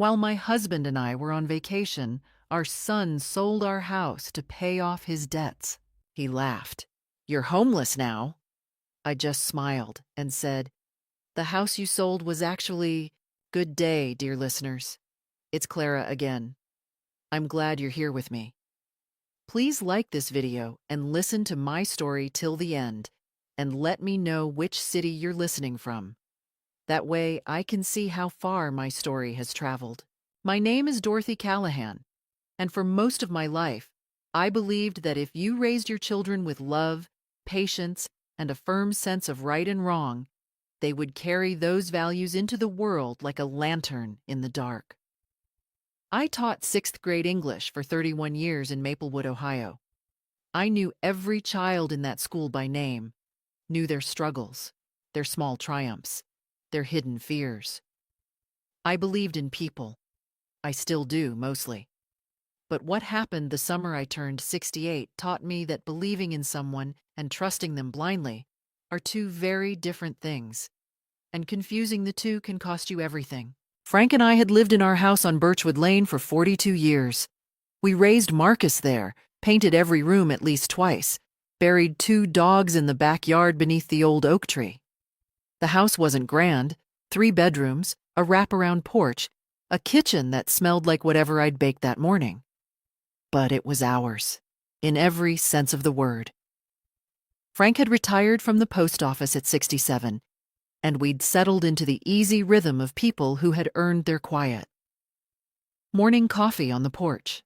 While my husband and I were on vacation, our son sold our house to pay off his debts. He laughed. "You're homeless now." I just smiled and said, "The house you sold was actually—" Good day, dear listeners. It's Clara again. I'm glad you're here with me. Please like this video and listen to my story till the end, and let me know which city you're listening from. That way I can see how far my story has traveled. My name is Dorothy Callahan, and for most of my life, I believed that if you raised your children with love, patience, and a firm sense of right and wrong, they would carry those values into the world like a lantern in the dark. I taught 6th grade English for 31 years in Maplewood, Ohio. I knew every child in that school by name, knew their struggles, their small triumphs, their hidden fears. I believed in people. I still do, mostly. But what happened the summer I turned 68 taught me that believing in someone and trusting them blindly are two very different things, and confusing the two can cost you everything. Frank and I had lived in our house on Birchwood Lane for 42 years. We raised Marcus there, painted every room at least twice, buried 2 dogs in the backyard beneath the old oak tree. The house wasn't grand: 3 bedrooms, a wraparound porch, a kitchen that smelled like whatever I'd baked that morning. But it was ours, in every sense of the word. Frank had retired from the post office at 67, and we'd settled into the easy rhythm of people who had earned their quiet. Morning coffee on the porch,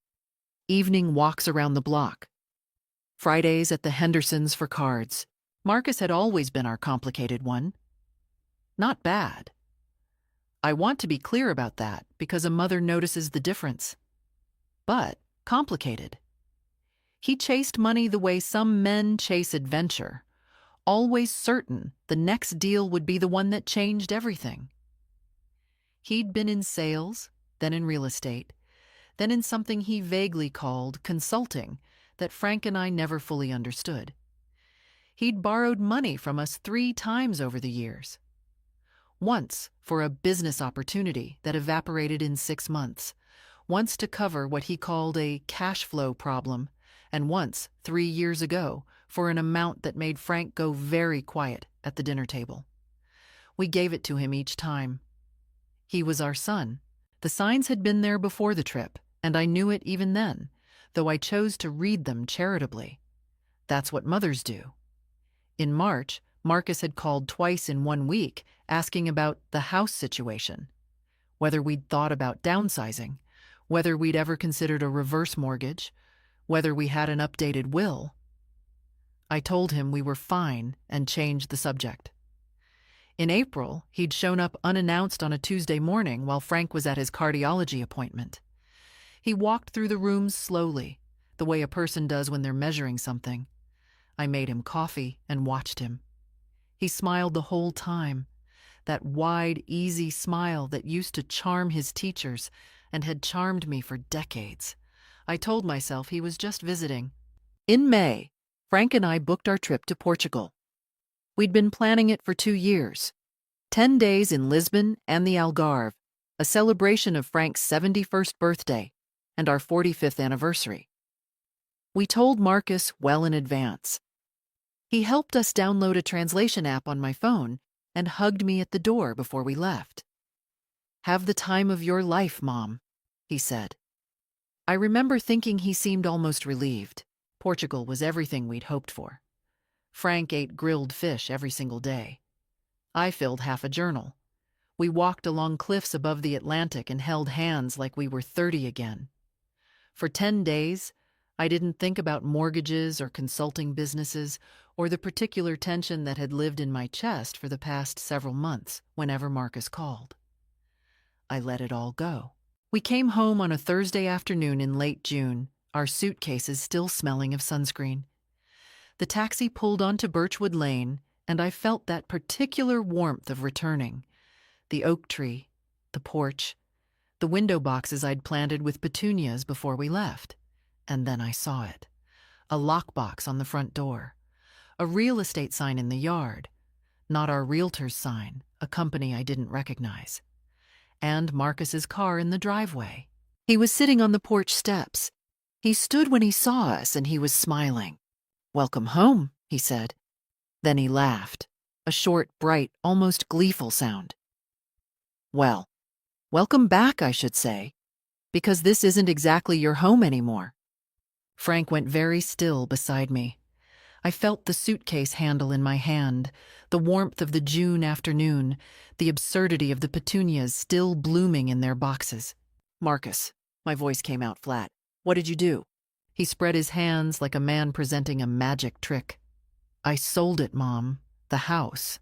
evening walks around the block, Fridays at the Hendersons for cards. Marcus had always been our complicated one. Not bad. I want to be clear about that because a mother notices the difference. But complicated. He chased money the way some men chase adventure, always certain the next deal would be the one that changed everything. He'd been in sales, then in real estate, then in something he vaguely called consulting that Frank and I never fully understood. He'd borrowed money from us 3 times over the years. Once for a business opportunity that evaporated in 6 months, once to cover what he called a cash flow problem, and once, 3 years ago, for an amount that made Frank go very quiet at the dinner table. We gave it to him each time. He was our son. The signs had been there before the trip, and I knew it even then, though I chose to read them charitably. That's what mothers do. In March, Marcus had called twice in 1 week, asking about the house situation, whether we'd thought about downsizing, whether we'd ever considered a reverse mortgage, whether we had an updated will. I told him we were fine and changed the subject. In April, he'd shown up unannounced on a Tuesday morning while Frank was at his cardiology appointment. He walked through the rooms slowly, the way a person does when they're measuring something. I made him coffee and watched him. He smiled the whole time, that wide, easy smile that used to charm his teachers and had charmed me for decades. I told myself he was just visiting. In May, Frank and I booked our trip to Portugal. We'd been planning it for 2 years. 10 days in Lisbon and the Algarve, a celebration of Frank's 71st birthday and our 45th anniversary. We told Marcus well in advance. He helped us download a translation app on my phone and hugged me at the door before we left. "Have the time of your life, Mom," he said. I remember thinking he seemed almost relieved. Portugal was everything we'd hoped for. Frank ate grilled fish every single day. I filled half a journal. We walked along cliffs above the Atlantic and held hands like we were 30 again. For 10 days, I didn't think about mortgages or consulting businesses or the particular tension that had lived in my chest for the past several months whenever Marcus called. I let it all go. We came home on a Thursday afternoon in late June, our suitcases still smelling of sunscreen. The taxi pulled onto Birchwood Lane, and I felt that particular warmth of returning. The oak tree, the porch, the window boxes I'd planted with petunias before we left. And then I saw it. A lockbox on the front door. A real estate sign in the yard. Not our realtor's sign, a company I didn't recognize. and Marcus's car in the driveway. He was sitting on the porch steps. He stood when he saw us and he was smiling. "Welcome home," he said. Then he laughed, a short, bright, almost gleeful sound. "Well, welcome back, I should say, because this isn't exactly your home anymore." Frank went very still beside me. I felt the suitcase handle in my hand, the warmth of the June afternoon, the absurdity of the petunias still blooming in their boxes. "Marcus," my voice came out flat, "what did you do?" He spread his hands like a man presenting a magic trick. "I sold it, Mom. The house.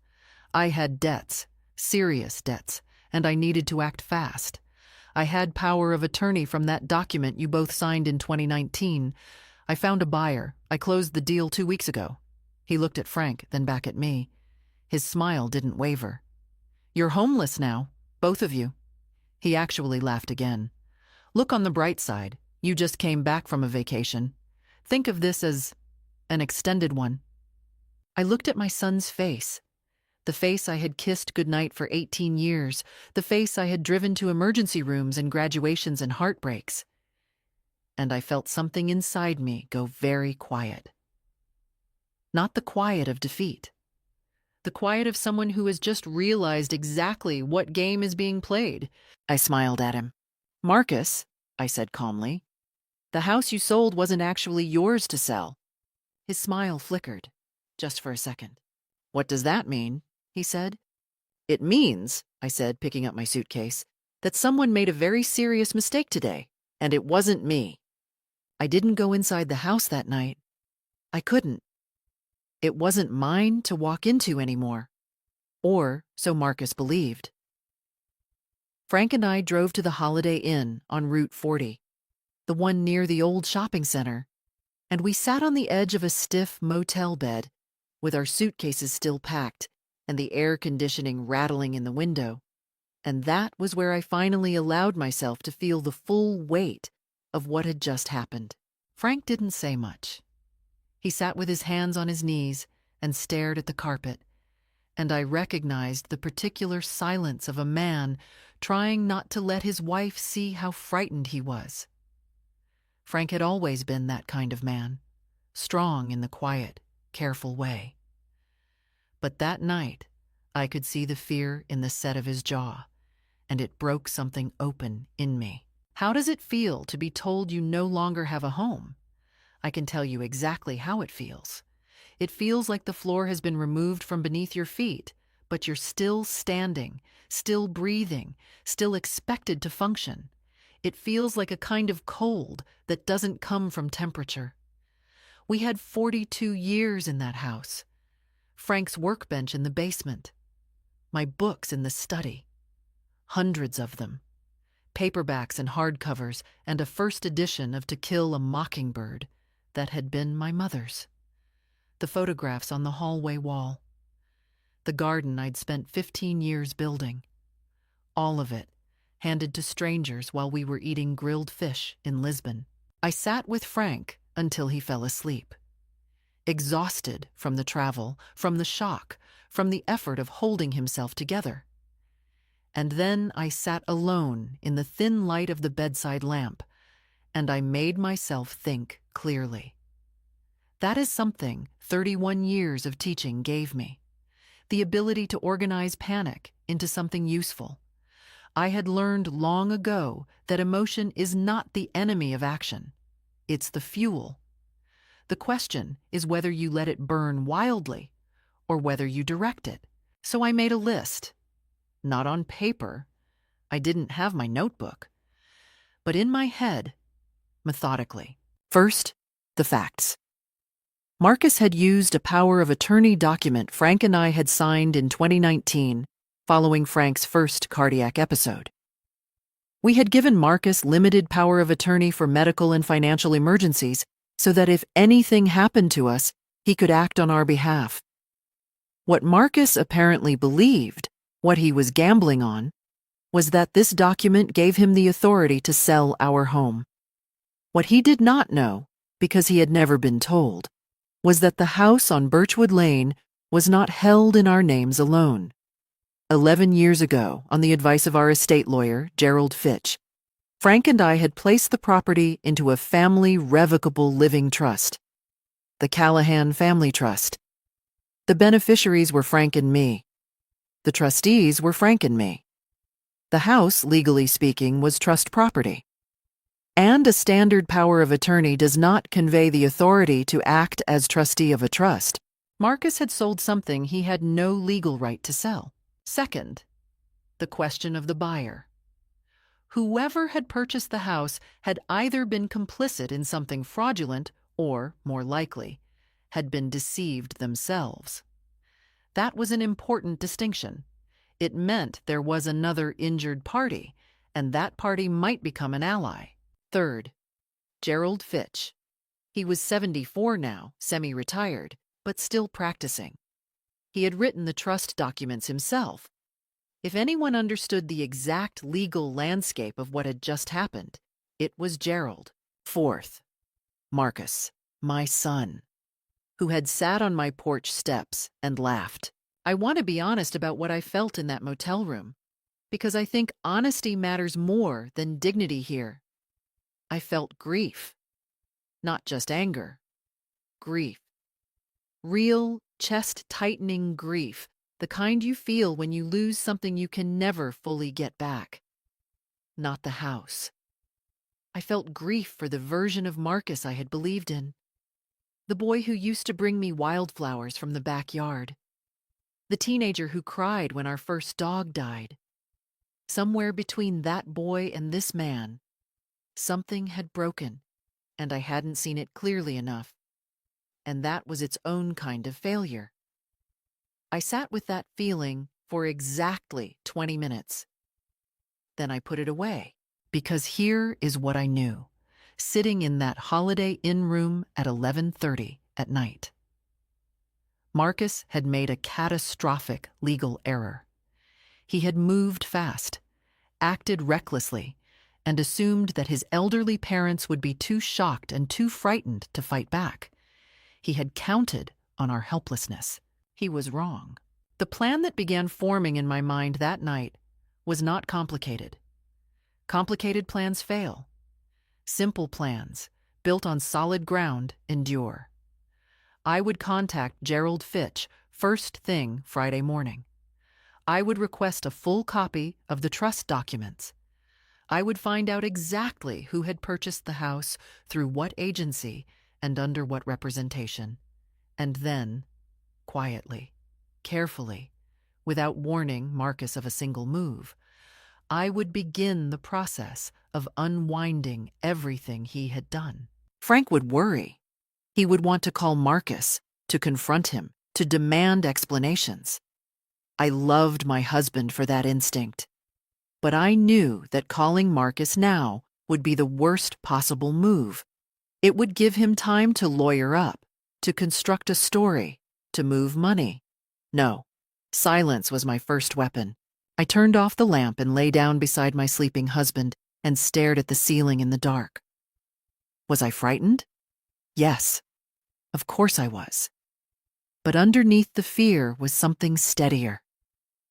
I had debts, serious debts, and I needed to act fast. I had power of attorney from that document you both signed in 2019. I found a buyer. I closed the deal 2 weeks ago." He looked at Frank, then back at me. His smile didn't waver. "You're homeless now, both of you." He actually laughed again. "Look on the bright side. You just came back from a vacation. Think of this as an extended one." I looked at my son's face, the face I had kissed goodnight for 18 years, the face I had driven to emergency rooms and graduations and heartbreaks. And I felt something inside me go very quiet. Not the quiet of defeat. The quiet of someone who has just realized exactly what game is being played. I smiled at him. "Marcus," I said calmly, "the house you sold wasn't actually yours to sell." His smile flickered, just for a second. "What does that mean?" he said. "It means," I said, picking up my suitcase, "that someone made a very serious mistake today, and it wasn't me. I didn't go inside the house that night. I couldn't. It wasn't mine to walk into anymore. Or so Marcus believed." Frank and I drove to the Holiday Inn on Route 40, the one near the old shopping center, and we sat on the edge of a stiff motel bed, with our suitcases still packed and the air conditioning rattling in the window. And that was where I finally allowed myself to feel the full weight of what had just happened. Frank didn't say much. He sat with his hands on his knees and stared at the carpet, and I recognized the particular silence of a man trying not to let his wife see how frightened he was. Frank had always been that kind of man, strong in the quiet, careful way. But that night, I could see the fear in the set of his jaw, and it broke something open in me. How does it feel to be told you no longer have a home? I can tell you exactly how it feels. It feels like the floor has been removed from beneath your feet, but you're still standing, still breathing, still expected to function. It feels like a kind of cold that doesn't come from temperature. We had 42 years in that house. Frank's workbench in the basement. My books in the study. Hundreds of them. Paperbacks and hardcovers, and a first edition of To Kill a Mockingbird that had been my mother's. The photographs on the hallway wall. The garden I'd spent 15 years building. All of it, handed to strangers while we were eating grilled fish in Lisbon. I sat with Frank until he fell asleep. Exhausted from the travel, from the shock, from the effort of holding himself together. And then I sat alone in the thin light of the bedside lamp, and I made myself think clearly. That is something 31 years of teaching gave me. The ability to organize panic into something useful. I had learned long ago that emotion is not the enemy of action. It's the fuel. The question is whether you let it burn wildly or whether you direct it. So I made a list. Not on paper. I didn't have my notebook. But in my head, methodically. First, the facts. Marcus had used a power of attorney document Frank and I had signed in 2019, following Frank's first cardiac episode. We had given Marcus limited power of attorney for medical and financial emergencies so that if anything happened to us, he could act on our behalf. What Marcus apparently believed, what he was gambling on, was that this document gave him the authority to sell our home. What he did not know, because he had never been told, was that the house on Birchwood Lane was not held in our names alone. 11 years ago, on the advice of our estate lawyer, Gerald Fitch, Frank and I had placed the property into a family revocable living trust, the Callahan Family Trust. The beneficiaries were Frank and me. The trustees were Frank and me. The house, legally speaking, was trust property. And a standard power of attorney does not convey the authority to act as trustee of a trust. Marcus had sold something he had no legal right to sell. Second, the question of the buyer. Whoever had purchased the house had either been complicit in something fraudulent or, more likely, had been deceived themselves. That was an important distinction. It meant there was another injured party, and that party might become an ally. Third, Gerald Fitch. He was 74 now, semi-retired, but still practicing. He had written the trust documents himself. If anyone understood the exact legal landscape of what had just happened, it was Gerald. Fourth, Marcus, my son, who had sat on my porch steps and laughed. I want to be honest about what I felt in that motel room, because I think honesty matters more than dignity here. I felt grief, not just anger. Grief. Real, chest-tightening grief, the kind you feel when you lose something you can never fully get back. Not the house. I felt grief for the version of Marcus I had believed in. The boy who used to bring me wildflowers from the backyard. The teenager who cried when our first dog died. Somewhere between that boy and this man, something had broken, and I hadn't seen it clearly enough. And that was its own kind of failure. I sat with that feeling for exactly 20 minutes. Then I put it away, because here is what I knew, sitting in that Holiday Inn room at 11:30 at night. Marcus had made a catastrophic legal error. He had moved fast, acted recklessly, and assumed that his elderly parents would be too shocked and too frightened to fight back. He had counted on our helplessness. He was wrong. The plan that began forming in my mind that night was not complicated. Complicated plans fail. Simple plans, built on solid ground, endure. I would contact Gerald Fitch first thing Friday morning. I would request a full copy of the trust documents. I would find out exactly who had purchased the house, through what agency, and under what representation. And then, quietly, carefully, without warning Marcus of a single move, I would begin the process of unwinding everything he had done. Frank would worry. He would want to call Marcus, to confront him, to demand explanations. I loved my husband for that instinct. But I knew that calling Marcus now would be the worst possible move. It would give him time to lawyer up, to construct a story, to move money. No, silence was my first weapon. I turned off the lamp and lay down beside my sleeping husband and stared at the ceiling in the dark. Was I frightened? Yes, of course I was. But underneath the fear was something steadier.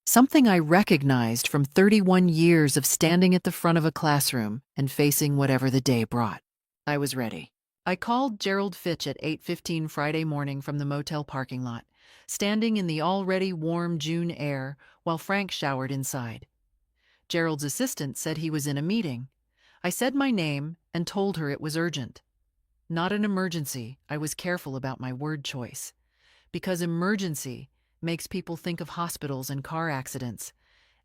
Something I recognized from 31 years of standing at the front of a classroom and facing whatever the day brought. I was ready. I called Gerald Fitch at 8:15 Friday morning from the motel parking lot, standing in the already warm June air while Frank showered inside. Gerald's assistant said he was in a meeting. I said my name and told her it was urgent. Not an emergency, I was careful about my word choice. Because emergency makes people think of hospitals and car accidents,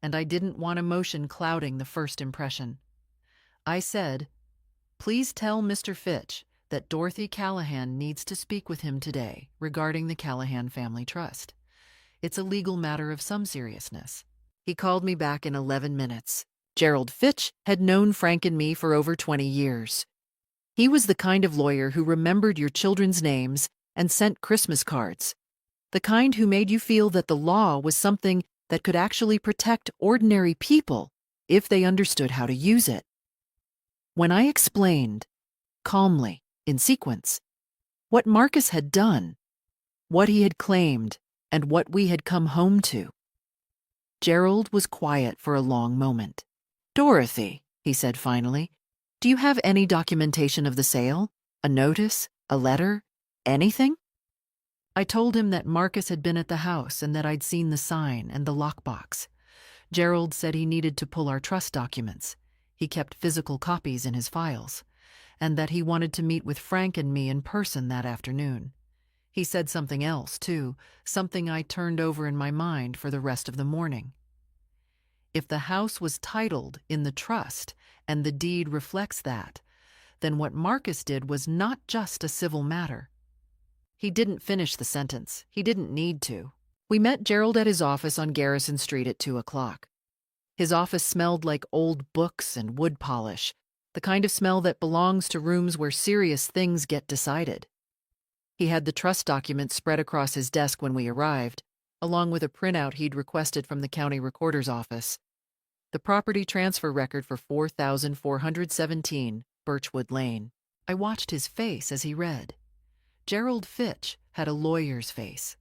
and I didn't want emotion clouding the first impression. I said, "Please tell Mr. Fitch that Dorothy Callahan needs to speak with him today regarding the Callahan Family Trust. It's a legal matter of some seriousness." He called me back in 11 minutes. Gerald Fitch had known Frank and me for over 20 years. He was the kind of lawyer who remembered your children's names and sent Christmas cards. The kind who made you feel that the law was something that could actually protect ordinary people if they understood how to use it. When I explained, calmly, in sequence, what Marcus had done, what he had claimed, and what we had come home to, Gerald was quiet for a long moment. "Dorothy," he said finally, "do you have any documentation of the sale? A notice? A letter? Anything?" I told him that Marcus had been at the house and that I'd seen the sign and the lockbox. Gerald said he needed to pull our trust documents. He kept physical copies in his files, and that he wanted to meet with Frank and me in person that afternoon. He said something else, too, something I turned over in my mind for the rest of the morning. If the house was titled in the trust and the deed reflects that, then what Marcus did was not just a civil matter. He didn't finish the sentence. He didn't need to. We met Gerald at his office on Garrison Street at 2 o'clock. His office smelled like old books and wood polish, the kind of smell that belongs to rooms where serious things get decided. He had the trust documents spread across his desk when we arrived, along with a printout he'd requested from the county recorder's office. The property transfer record for 4,417 Birchwood Lane. I watched his face as he read. Gerald Fitch had a lawyer's face,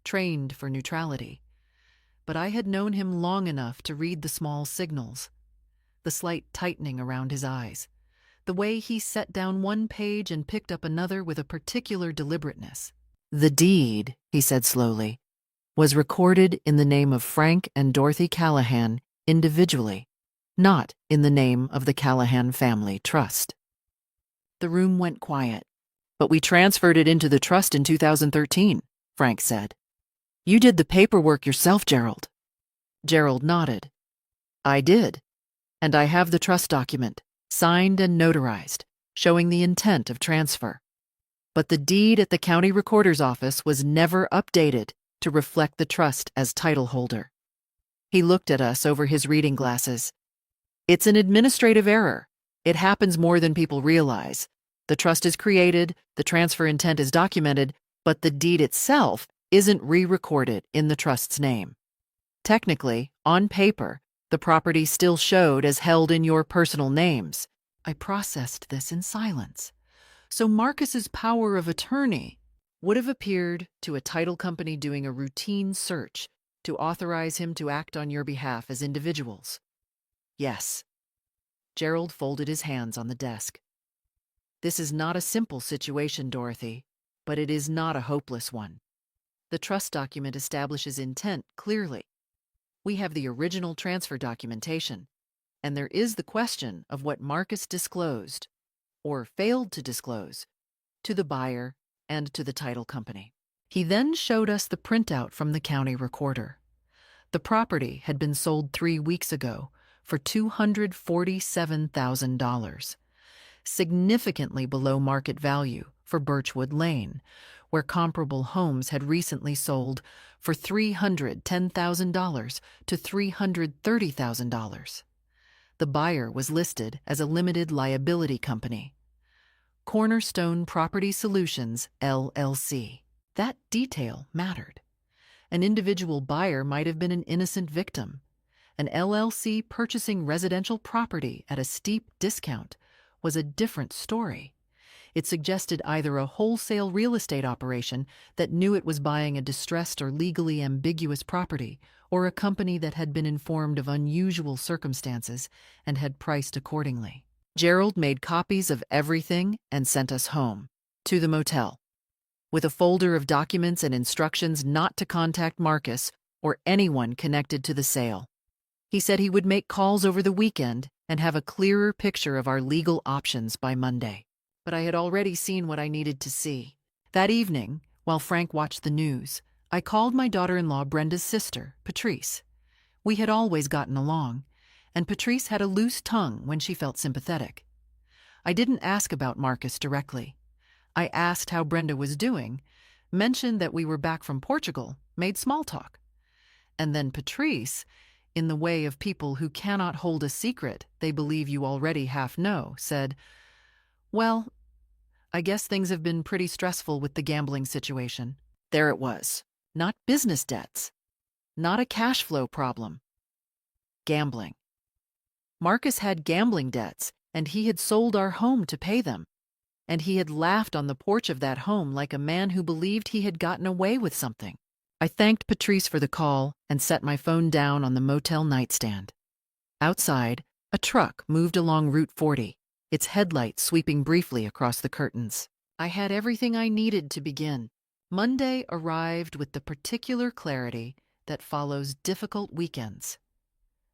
trained for neutrality. But I had known him long enough to read the small signals, the slight tightening around his eyes, the way he set down one page and picked up another with a particular deliberateness. "The deed," he said slowly, "was recorded in the name of Frank and Dorothy Callahan individually, not in the name of the Callahan Family Trust." The room went quiet. "But we transferred it into the trust in 2013, Frank said. "You did the paperwork yourself, Gerald." Gerald nodded. "I did. And I have the trust document, signed and notarized, showing the intent of transfer. But the deed at the county recorder's office was never updated to reflect the trust as title holder." He looked at us over his reading glasses. "It's an administrative error. It happens more than people realize. The trust is created, the transfer intent is documented, but the deed itself isn't re-recorded in the trust's name. Technically, on paper, the property still showed as held in your personal names." I processed this in silence. So Marcus's power of attorney would have appeared to a title company doing a routine search to authorize him to act on your behalf as individuals. "Yes." Gerald folded his hands on the desk. "This is not a simple situation, Dorothy, but it is not a hopeless one. The trust document establishes intent clearly. We have the original transfer documentation, and there is the question of what Marcus disclosed, or failed to disclose, to the buyer and to the title company." He then showed us the printout from the county recorder. The property had been sold 3 weeks ago for $247,000, significantly below market value for Birchwood Lane, where comparable homes had recently sold for $310,000 to $330,000. The buyer was listed as a limited liability company, Cornerstone Property Solutions, LLC. That detail mattered. An individual buyer might have been an innocent victim. An LLC purchasing residential property at a steep discount was a different story. It suggested either a wholesale real estate operation that knew it was buying a distressed or legally ambiguous property, or a company that had been informed of unusual circumstances and had priced accordingly. Gerald made copies of everything and sent us home, to the motel, with a folder of documents and instructions not to contact Marcus or anyone connected to the sale. He said he would make calls over the weekend and have a clearer picture of our legal options by Monday. But I had already seen what I needed to see. That evening, while Frank watched the news, I called my daughter-in-law Brenda's sister, Patrice. We had always gotten along, and Patrice had a loose tongue when she felt sympathetic. I didn't ask about Marcus directly. I asked how Brenda was doing, mentioned that we were back from Portugal, made small talk. And then Patrice, in the way of people who cannot hold a secret they believe you already half know, said, "Well, I guess things have been pretty stressful with the gambling situation." There it was. Not business debts. Not a cash flow problem. Gambling. Marcus had gambling debts, and he had sold our home to pay them. And he had laughed on the porch of that home like a man who believed he had gotten away with something. I thanked Patrice for the call and set my phone down on the motel nightstand. Outside, a truck moved along Route 40, its headlights sweeping briefly across the curtains. I had everything I needed to begin. Monday arrived with the particular clarity that follows difficult weekends.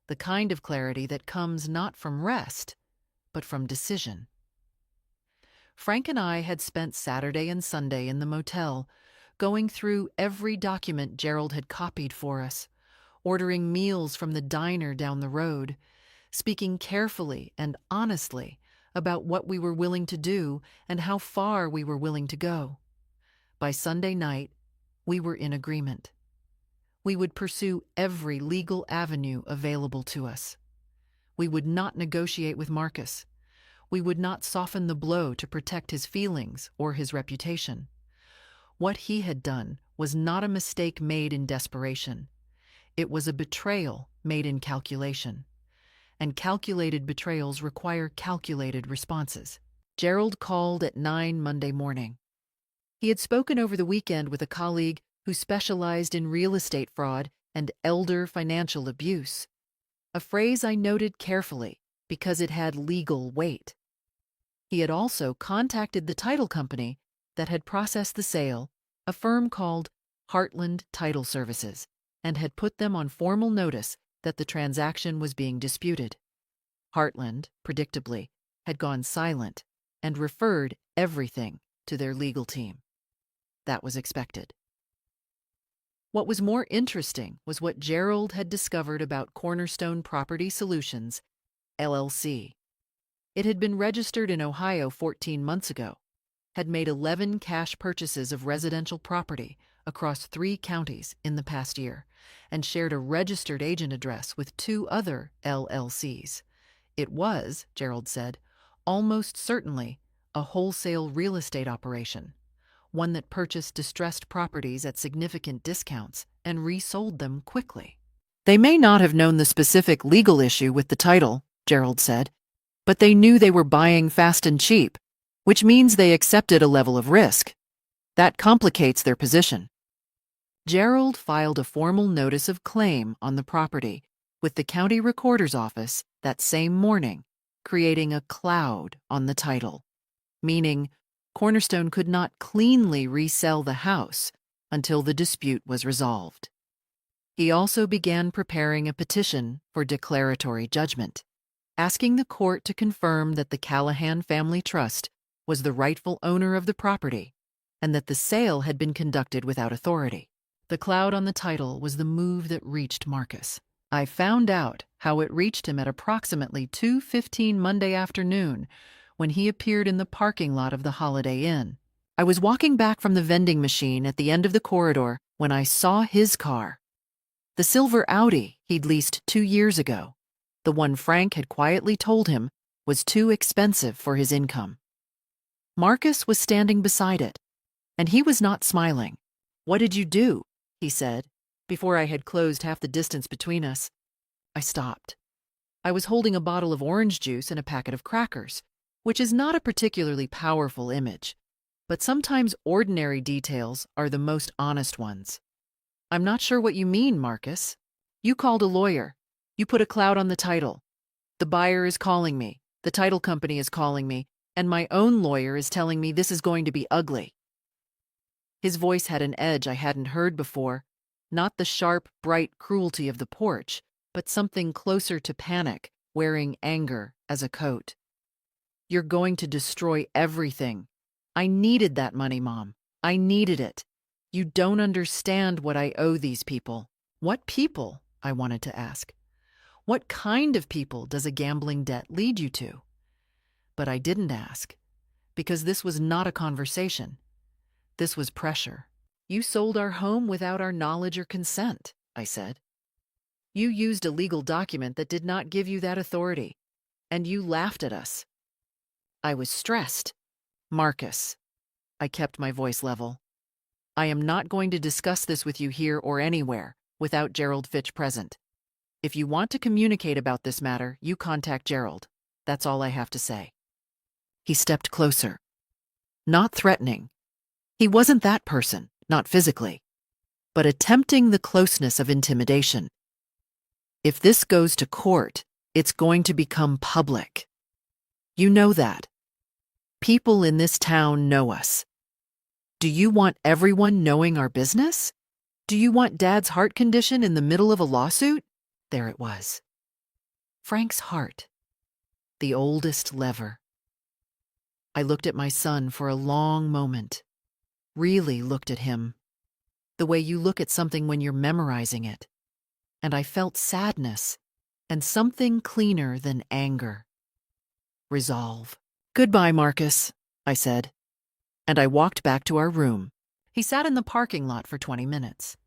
The kind of clarity that comes not from rest, but from decision. Frank and I had spent Saturday and Sunday in the motel, going through every document Gerald had copied for us, ordering meals from the diner down the road, speaking carefully and honestly about what we were willing to do and how far we were willing to go. By Sunday night, we were in agreement. We would pursue every legal avenue available to us. We would not negotiate with Marcus. We would not soften the blow to protect his feelings or his reputation. What he had done was not a mistake made in desperation. It was a betrayal made in calculation. And calculated betrayals require calculated responses. Gerald called at 9 Monday morning. He had spoken over the weekend with a colleague who specialized in real estate fraud and elder financial abuse, a phrase I noted carefully because it had legal weight. He had also contacted the title company that had processed the sale, a firm called Heartland Title Services, and had put them on formal notice that the transaction was being disputed. Heartland, predictably, had gone silent and referred everything to their legal team. That was expected. What was more interesting was what Gerald had discovered about Cornerstone Property Solutions, LLC. It had been registered in Ohio 14 months ago, had made 11 cash purchases of residential property across 3 counties in the past year, and shared a registered agent address with 2 other LLCs. It was, Gerald said, almost certainly a wholesale real estate operation, one that purchased distressed properties at significant discounts and resold them quickly. They may not have known the specific legal issue with the title, Gerald said, but they knew they were buying fast and cheap, which means they accepted a level of risk. That complicates their position. Gerald filed a formal notice of claim on the property with the county recorder's office that same morning, creating a cloud on the title, meaning Cornerstone could not cleanly resell the house until the dispute was resolved. He also began preparing a petition for declaratory judgment, asking the court to confirm that the Callahan Family Trust was the rightful owner of the property and that the sale had been conducted without authority. The cloud on the title was the move that reached Marcus. I found out how it reached him at approximately 2:15 Monday afternoon when he appeared in the parking lot of the Holiday Inn. I was walking back from the vending machine at the end of the corridor when I saw his car. The silver Audi he'd leased 2 years ago, the one Frank had quietly told him was too expensive for his income. Marcus was standing beside it, and he was not smiling. "What did you do?" he said, before I had closed half the distance between us. I stopped. I was holding a bottle of orange juice and a packet of crackers, which is not a particularly powerful image, but sometimes ordinary details are the most honest ones. "I'm not sure what you mean, Marcus. You called a lawyer. You put a cloud on the title. The buyer is calling me, the title company is calling me, and my own lawyer is telling me this is going to be ugly." His voice had an edge I hadn't heard before, not the sharp, bright cruelty of the porch, but something closer to panic, wearing anger as a coat. "You're going to destroy everything. I needed that money, Mom. I needed it. You don't understand what I owe these people." "What people?" I wanted to ask. "What kind of people does a gambling debt lead you to?" But I didn't ask, because this was not a conversation. This was pressure. "You sold our home without our knowledge or consent," I said. "You used a legal document that did not give you that authority, and you laughed at us." I was stressed. "Marcus," I kept my voice level, "I am not going to discuss this with you here or anywhere without Gerald Fitch present. If you want to communicate about this matter, you contact Gerald. That's all I have to say." He stepped closer. Not threatening. He wasn't that person, not physically. but attempting the closeness of intimidation. If this goes to court, it's going to become public. You know that. People in this town know us. Do you want everyone knowing our business? Do you want Dad's heart condition in the middle of a lawsuit? There it was. Frank's heart. The oldest lever. I looked at my son for a long moment. Really looked at him. The way you look at something when you're memorizing it. And I felt sadness and something cleaner than anger. Resolve. "Goodbye, Marcus," I said, and I walked back to our room. He sat in the parking lot for 20 minutes.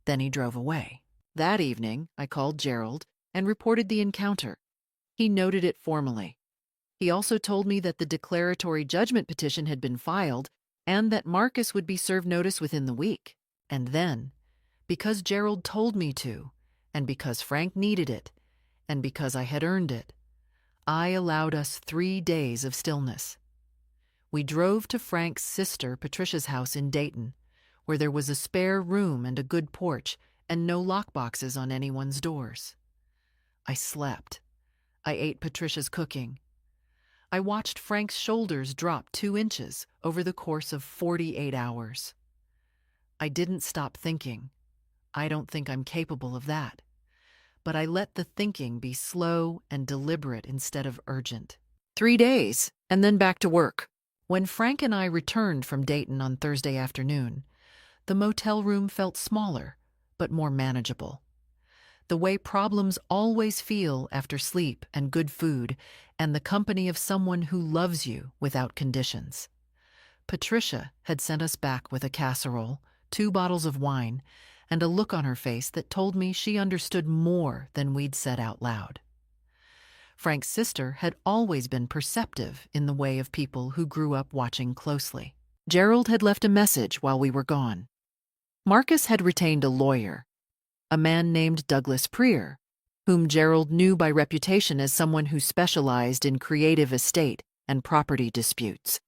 Then he drove away. That evening, I called Gerald and reported the encounter. He noted it formally. He also told me that the declaratory judgment petition had been filed and that Marcus would be served notice within the week. And then, because Gerald told me to, and because Frank needed it, and because I had earned it, I allowed us 3 days of stillness. We drove to Frank's sister Patricia's house in Dayton, where there was a spare room and a good porch and no lockboxes on anyone's doors. I slept. I ate Patricia's cooking. I watched Frank's shoulders drop 2 inches over the course of 48 hours. I didn't stop thinking. I don't think I'm capable of that. But I let the thinking be slow and deliberate instead of urgent. 3 days, and then back to work. When Frank and I returned from Dayton on Thursday afternoon, the motel room felt smaller, but more manageable. The way problems always feel after sleep and good food and the company of someone who loves you without conditions. Patricia had sent us back with a casserole, 2 bottles of wine, and a look on her face that told me she understood more than we'd said out loud. Frank's sister had always been perceptive in the way of people who grew up watching closely. Gerald had left a message while we were gone. Marcus had retained a lawyer, a man named Douglas Preer, whom Gerald knew by reputation as someone who specialized in creative estate and property disputes.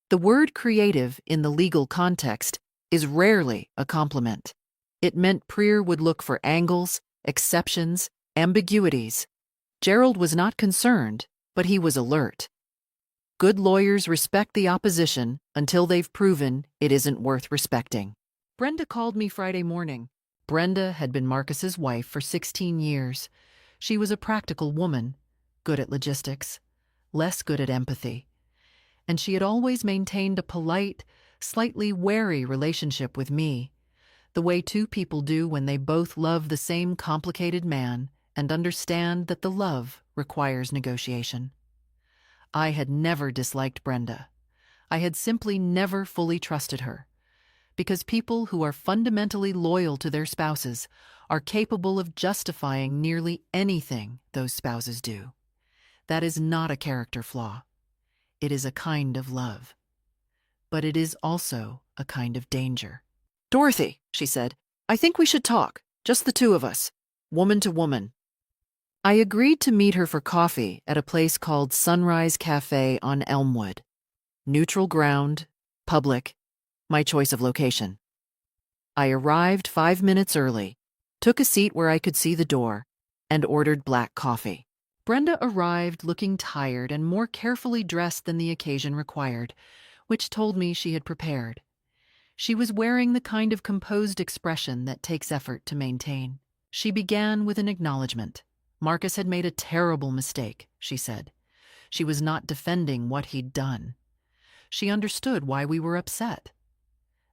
The word creative in the legal context is rarely a compliment. It meant Preer would look for angles, exceptions, ambiguities. Gerald was not concerned, but he was alert. Good lawyers respect the opposition until they've proven it isn't worth respecting. Brenda called me Friday morning. Brenda had been Marcus's wife for 16 years. She was a practical woman, good at logistics, less good at empathy. And she had always maintained a polite, slightly wary relationship with me, the way 2 people do when they both love the same complicated man and understand that the love requires negotiation. I had never disliked Brenda. I had simply never fully trusted her, because people who are fundamentally loyal to their spouses are capable of justifying nearly anything those spouses do. That is not a character flaw. It is a kind of love. But it is also a kind of danger. "Dorothy," she said, "I think we should talk, just the 2 of us, woman to woman." I agreed to meet her for coffee at a place called Sunrise Cafe on Elmwood. Neutral ground, public, my choice of location. I arrived 5 minutes early, took a seat where I could see the door, and ordered black coffee. Brenda arrived looking tired and more carefully dressed than the occasion required, which told me she had prepared. She was wearing the kind of composed expression that takes effort to maintain. She began with an acknowledgement. Marcus had made a terrible mistake, she said. She was not defending what he'd done. She understood why we were upset.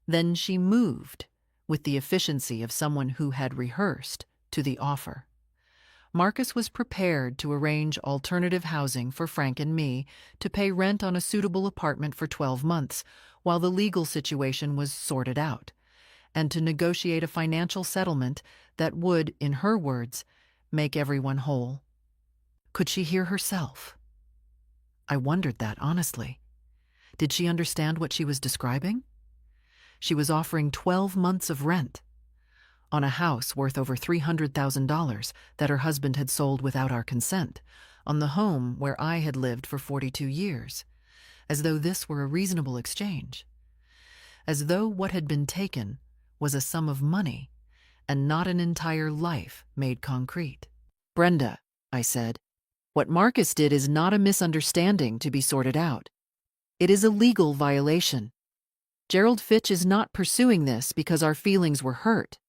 Then she moved, with the efficiency of someone who had rehearsed, to the offer. Marcus was prepared to arrange alternative housing for Frank and me to pay rent on a suitable apartment for 12 months while the legal situation was sorted out, and to negotiate a financial settlement that would, in her words, make everyone whole. Could she hear herself? I wondered that, honestly. Did she understand what she was describing? She was offering 12 months of rent on a house worth over $300,000 that her husband had sold without our consent, on the home where I had lived for 42 years, as though this were a reasonable exchange, as though what had been taken was a sum of money and not an entire life made concrete. Brenda, I said, what Marcus did is not a misunderstanding to be sorted out. It is a legal violation. Gerald Fitch is not pursuing this because our feelings were hurt.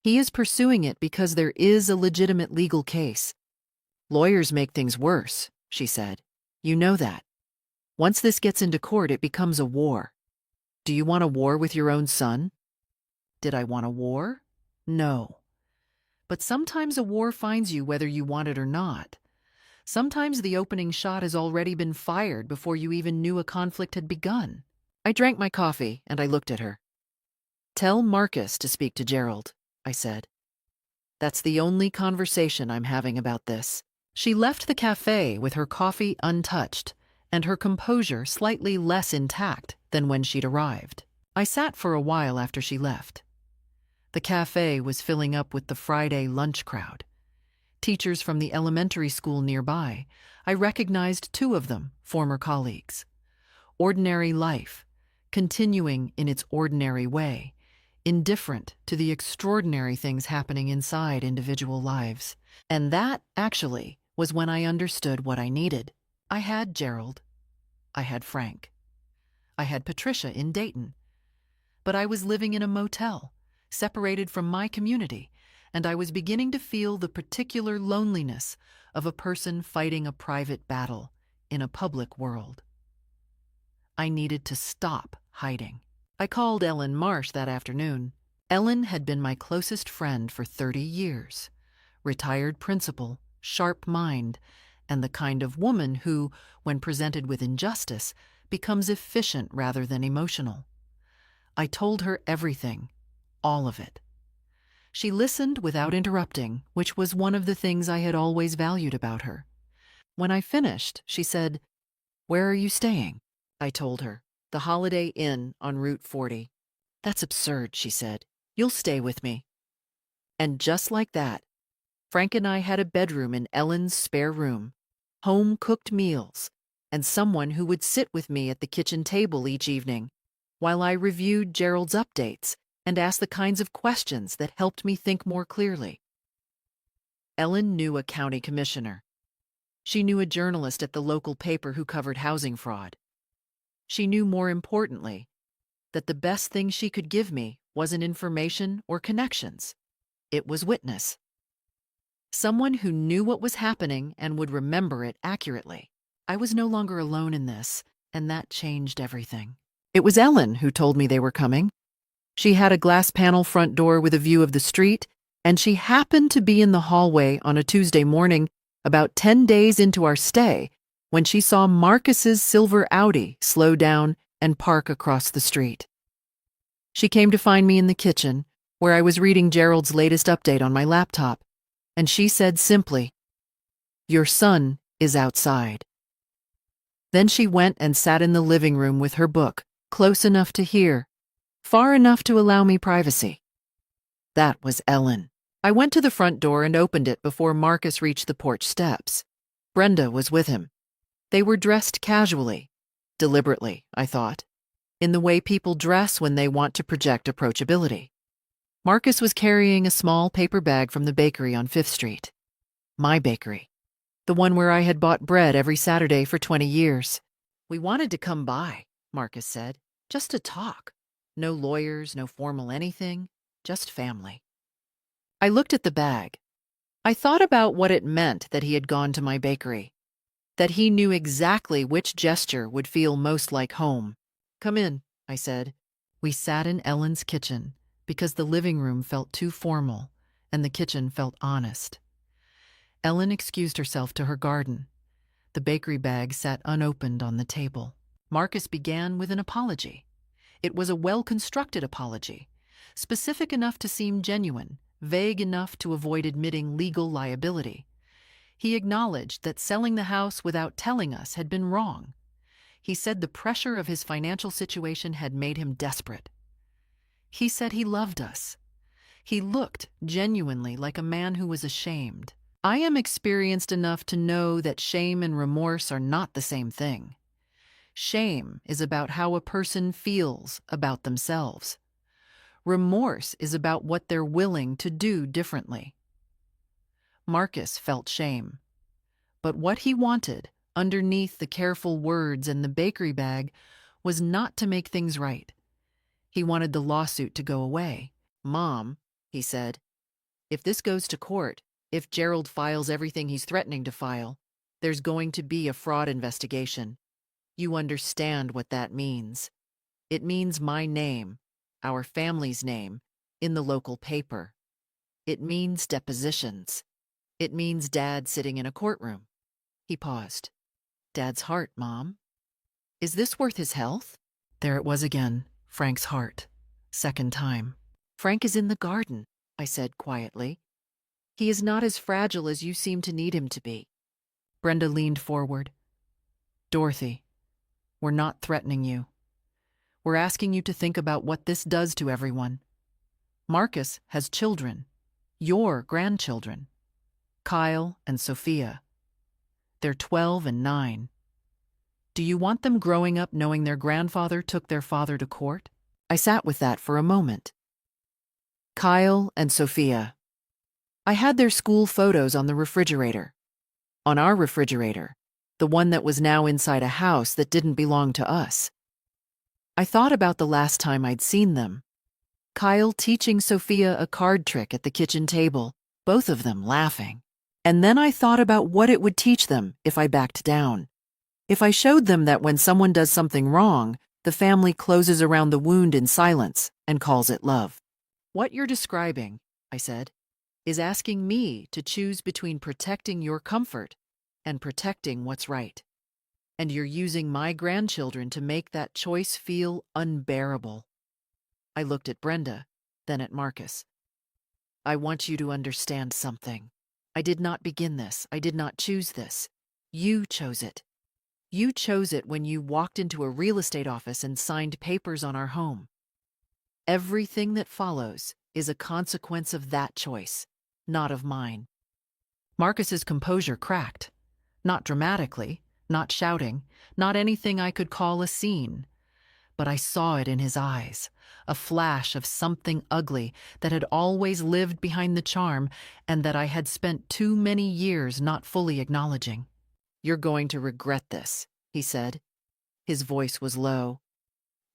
He is pursuing it because there is a legitimate legal case. Lawyers make things worse, she said. You know that. Once this gets into court, it becomes a war. Do you want a war with your own son? Did I want a war? No. But sometimes a war finds you whether you want it or not. Sometimes the opening shot has already been fired before you even knew a conflict had begun. I drank my coffee and I looked at her. Tell Marcus to speak to Gerald, I said. That's the only conversation I'm having about this. She left the cafe with her coffee untouched and her composure slightly less intact than when she'd arrived. I sat for a while after she left. The cafe was filling up with the Friday lunch crowd. Teachers from the elementary school nearby, I recognized 2 of them, former colleagues. Ordinary life, continuing in its ordinary way, indifferent to the extraordinary things happening inside individual lives. And that, actually, was when I understood what I needed. I had Gerald. I had Frank. I had Patricia in Dayton. But I was living in a motel, separated from my community, and I was beginning to feel the particular loneliness of a person fighting a private battle in a public world. I needed to stop hiding. I called Ellen Marsh that afternoon. Ellen had been my closest friend for 30 years, retired principal, sharp mind, and the kind of woman who, when presented with injustice, becomes efficient rather than emotional. I told her everything, all of it. She listened without interrupting, which was one of the things I had always valued about her. When I finished, she said, "Where are you staying?" I told her, "The Holiday Inn on Route 40. "That's absurd," she said. "You'll stay with me." And just like that, Frank and I had a bedroom in Ellen's spare room, home-cooked meals, and someone who would sit with me at the kitchen table each evening while I reviewed Gerald's updates and asked the kinds of questions that helped me think more clearly. Ellen knew a county commissioner. She knew a journalist at the local paper who covered housing fraud. She knew, more importantly, that the best thing she could give me wasn't information or connections. It was witness. Someone who knew what was happening and would remember it accurately. I was no longer alone in this, and that changed everything. It was Ellen who told me they were coming. She had a glass panel front door with a view of the street, and she happened to be in the hallway on a Tuesday morning about 10 days into our stay when she saw Marcus's silver Audi slow down and park across the street. She came to find me in the kitchen, where I was reading Gerald's latest update on my laptop, and she said simply, "Your son is outside." Then she went and sat in the living room with her book, close enough to hear, far enough to allow me privacy. That was Ellen. I went to the front door and opened it before Marcus reached the porch steps. Brenda was with him. They were dressed casually, deliberately, I thought, in the way people dress when they want to project approachability. Marcus was carrying a small paper bag from the bakery on 5th Street. My bakery. The one where I had bought bread every Saturday for 20 years. "We wanted to come by," Marcus said, "just to talk. No lawyers, no formal anything, just family." I looked at the bag. I thought about what it meant that he had gone to my bakery, that he knew exactly which gesture would feel most like home. "Come in," I said. We sat in Ellen's kitchen because the living room felt too formal and the kitchen felt honest. Ellen excused herself to her garden. The bakery bag sat unopened on the table. Marcus began with an apology. It was a well-constructed apology, specific enough to seem genuine, vague enough to avoid admitting legal liability. He acknowledged that selling the house without telling us had been wrong. He said the pressure of his financial situation had made him desperate. He said he loved us. He looked genuinely like a man who was ashamed. I am experienced enough to know that shame and remorse are not the same thing. Shame is about how a person feels about themselves. Remorse is about what they're willing to do differently. Marcus felt shame. But what he wanted, underneath the careful words and the bakery bag, was not to make things right. He wanted the lawsuit to go away. "Mom," he said, "if this goes to court, if Gerald files everything he's threatening to file, there's going to be a fraud investigation. You understand what that means. It means my name, our family's name, in the local paper. It means depositions. It means Dad sitting in a courtroom." He paused. "Dad's heart, Mom. Is this worth his health?" There it was again, Frank's heart. Second time. "Frank is in the garden," I said quietly. "He is not as fragile as you seem to need him to be." Brenda leaned forward. "Dorothy, we're not threatening you. We're asking you to think about what this does to everyone. Marcus has children, your grandchildren, Kyle and Sophia. They're 12 and 9. Do you want them growing up knowing their grandfather took their father to court?" I sat with that for a moment. Kyle and Sophia. I had their school photos on the refrigerator. On our refrigerator, the one that was now inside a house that didn't belong to us. I thought about the last time I'd seen them. Kyle teaching Sophia a card trick at the kitchen table, both of them laughing. And then I thought about what it would teach them if I backed down. If I showed them that when someone does something wrong, the family closes around the wound in silence and calls it love. "What you're describing," I said, "is asking me to choose between protecting your comfort and protecting what's right. And you're using my grandchildren to make that choice feel unbearable." I looked at Brenda, then at Marcus. "I want you to understand something. I did not begin this. I did not choose this. You chose it. You chose it when you walked into a real estate office and signed papers on our home. Everything that follows is a consequence of that choice, not of mine." Marcus's composure cracked. Not dramatically, not shouting, not anything I could call a scene. But I saw it in his eyes, a flash of something ugly that had always lived behind the charm and that I had spent too many years not fully acknowledging. "You're going to regret this," he said. His voice was low.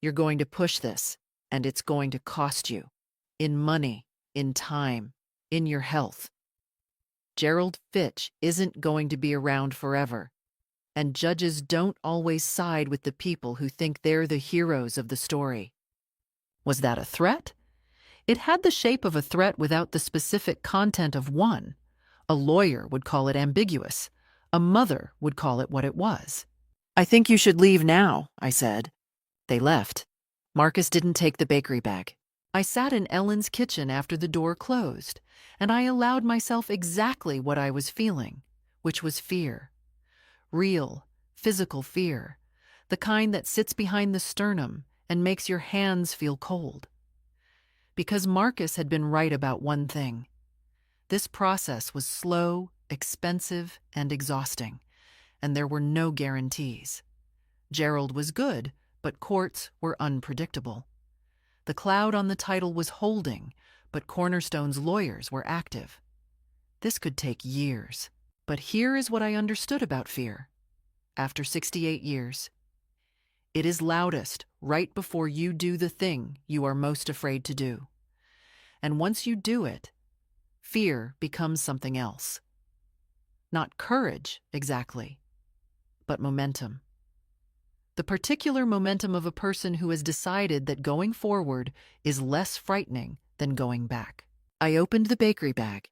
"You're going to push this, and it's going to cost you. In money, in time, in your health. Gerald Fitch isn't going to be around forever, and judges don't always side with the people who think they're the heroes of the story." Was that a threat? It had the shape of a threat without the specific content of one. A lawyer would call it ambiguous. A mother would call it what it was. "I think you should leave now," I said. They left. Marcus didn't take the bakery bag. I sat in Ellen's kitchen after the door closed, and I allowed myself exactly what I was feeling, which was fear. Real, physical fear. The kind that sits behind the sternum and makes your hands feel cold. Because Marcus had been right about one thing. This process was slow, expensive, and exhausting, and there were no guarantees. Gerald was good, but courts were unpredictable. The cloud on the title was holding, but Cornerstone's lawyers were active. This could take years. But here is what I understood about fear. After 68 years, it is loudest right before you do the thing you are most afraid to do. And once you do it, fear becomes something else. Not courage, exactly, but momentum. The particular momentum of a person who has decided that going forward is less frightening than going back. I opened the bakery bag.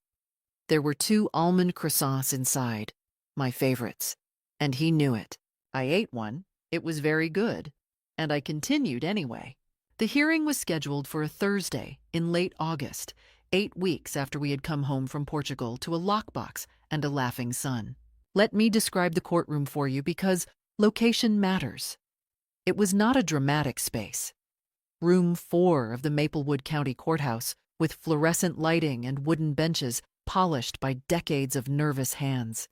There were 2 almond croissants inside, my favorites, and he knew it. I ate one, it was very good, and I continued anyway. The hearing was scheduled for a Thursday in late August, 8 weeks after we had come home from Portugal to a lockbox and a laughing son. Let me describe the courtroom for you because location matters. It was not a dramatic space. Room 4 of the Maplewood County Courthouse, with fluorescent lighting and wooden benches polished by decades of nervous hands.